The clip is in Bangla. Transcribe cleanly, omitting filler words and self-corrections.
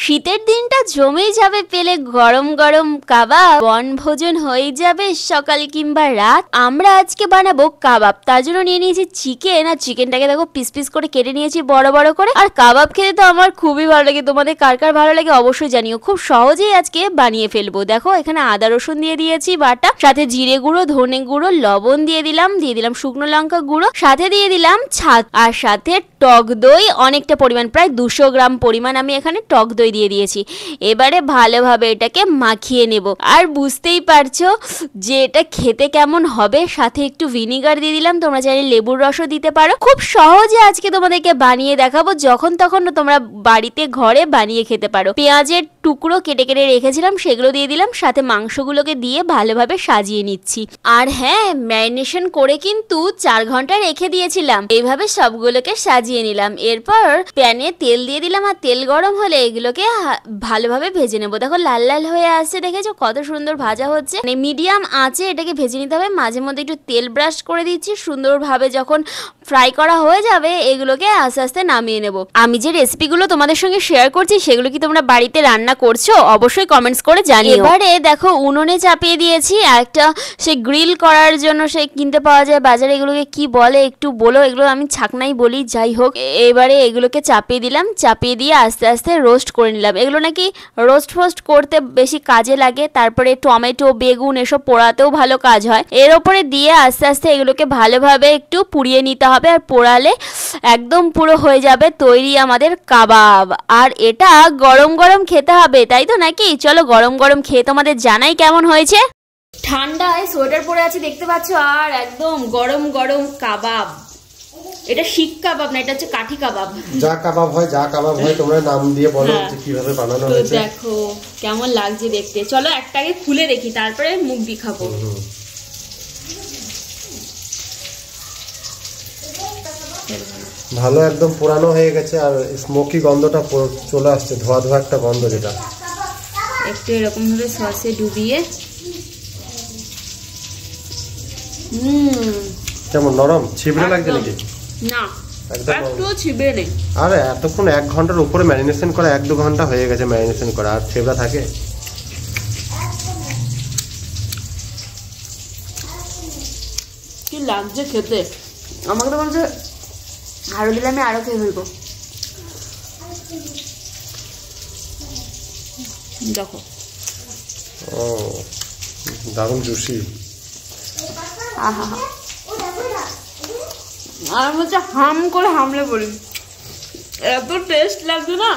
শীতের দিনটা জমেই যাবে পেলে গরম গরম কাবাব, বনভোজন হয়ে যাবে সকাল কিংবা রাত। আমরা আজকে বানাবো কাবাব, তার জন্য নিয়ে নিয়েছি চিকেন। আর চিকেনটাকে দেখো পিস পিস করে কেটে নিয়েছি বড় বড় করে। আর কাবাব খেতে তো আমার খুবই ভালো লাগে, তোমাদের কার কার ভালো লাগে অবশ্যই জানিও। খুব সহজেই আজকে বানিয়ে ফেলবো। দেখো এখানে আদা রসুন দিয়ে দিয়েছি বাটা, সাথে জিরে গুঁড়ো, ধনে গুঁড়ো, লবণ দিয়ে দিলাম শুকনো লঙ্কা গুঁড়ো, সাথে দিয়ে দিলাম ছাদ, আর সাথে টক দই অনেকটা পরিমাণ, প্রায় 200 গ্রাম পরিমাণ আমি এখানে টক দই দিয়ে দিয়েছি। এবারে ভালোভাবে এটাকে মাখিয়ে নেব। আর বুঝতেই পারছো যে এটা খেতে কেমন হবে। সাথে একটু ভিনিগার দিয়ে দিলাম, তোমরা চাইলে লেবুর রসও দিতে পারো। খুব সহজে আজকে তোমাদেরকে বানিয়ে দেখাবো, যখন তখন তোমরা বাড়িতে ঘরে বানিয়ে খেতে পারো। পেঁয়াজের টুকরো কেটে কেটে রেখেছিলাম, সেগুলো দিয়ে দিলাম, সাথে মাংসগুলোকে দিয়ে ভালোভাবে সাজিয়ে নিচ্ছি। আর হ্যাঁ, ম্যারিনেশন করে কিন্তু 4 ঘন্টা রেখে দিয়েছিলাম। এইভাবে সবগুলোকে সাজিয়ে নিলাম। এরপর প্যানে তেল দিয়ে দিলাম, আর তেল গরম হলে এগুলোকে ভালোভাবে ভেজে নেবো। দেখো লাল লাল হয়ে আসছে, দেখেছো কত সুন্দর ভাজা হচ্ছে। মানে মিডিয়াম আঁচে এটাকে ভেজে নিতে হবে। মাঝে মধ্যে একটু তেল ব্রাশ করে দিচ্ছি। সুন্দরভাবে যখন ফ্রাই করা হয়ে যাবে এগুলোকে আস্তে আস্তে নামিয়ে নেব। আমি যে রেসিপিগুলো তোমাদের সঙ্গে শেয়ার করছি সেগুলো কি তোমরা বাড়িতে রান্না করছো অবশ্যই কমেন্টস করে জানিও। এবারে দেখো উনুনে চাপিয়ে দিয়েছি একটা, সে গ্রিল করার জন্য সে কিনতে পাওয়া যায় বাজারে, এগুলোকে কি বলে একটু বলো। এগুলো আমি ছাকনাই বলি, যাই হোক। এবারে এগুলোকে চাপিয়ে দিলাম, চাপিয়ে দিয়ে আস্তে আস্তে রোস্ট করে নিলাম। এগুলো নাকি রোস্ট করতে বেশি কাজে লাগে। তারপরে টমেটো, বেগুন এসব পোড়াতেও ভালো কাজ হয়। এর ওপরে দিয়ে আস্তে আস্তে এগুলোকে ভালোভাবে একটু পুড়িয়ে নিতে হবে। আর পোড়ালে একদম পুরো হয়ে যাবে তৈরি আমাদের কাবাব। আর এটা গরম গরম খেতে হবে, তাই তো নাকি? চলো গরম গরম খেয়ে তোমাদের জানাই কেমন হয়েছে। ঠান্ডায় সোয়েটার পরে আছি দেখতে পাচ্ছ, আর একদম গরম গরম কাবাব। এটা শিক কাবাব না, এটা হচ্ছে কাঠি কাবাব। যা কাবাব হয় তোমরা নাম দিয়ে বলো যে কিভাবে বানানো হয়েছে। দেখো কেমন লাগছে দেখতে। চলো একটাকে খুলে দেখি, তারপরে মুখ দিয়ে খাবো। ভালো একদম পুরানো হয়ে গেছে, আর স্মোকি গন্ধটা চলে আসছে, ধোয়া ধোয়া একটা গন্ধ, যেটা একটু এরকম ভাবে সসে ডুবিয়ে। কেমন নরম ছিবড়ে লাগছে নাকি? না, একটু ছিবড়ে নেই। আরে এতক্ষণ 1 ঘন্টার উপরে ম্যারিনেশন করা, 1-2 ঘন্টা হয়ে গেছে ম্যারিনেশন করা, আর ছিবড়া থাকে? কি লাগছে খেতে, আমাকে তো বলছে আরো দিলে আমি আরো খেয়ে ফেলবো। দেখো ও দারুণ জুসি। আহা, আর হচ্ছে হাম করে হামলে পড়ি, এত টেস্ট লাগছে না।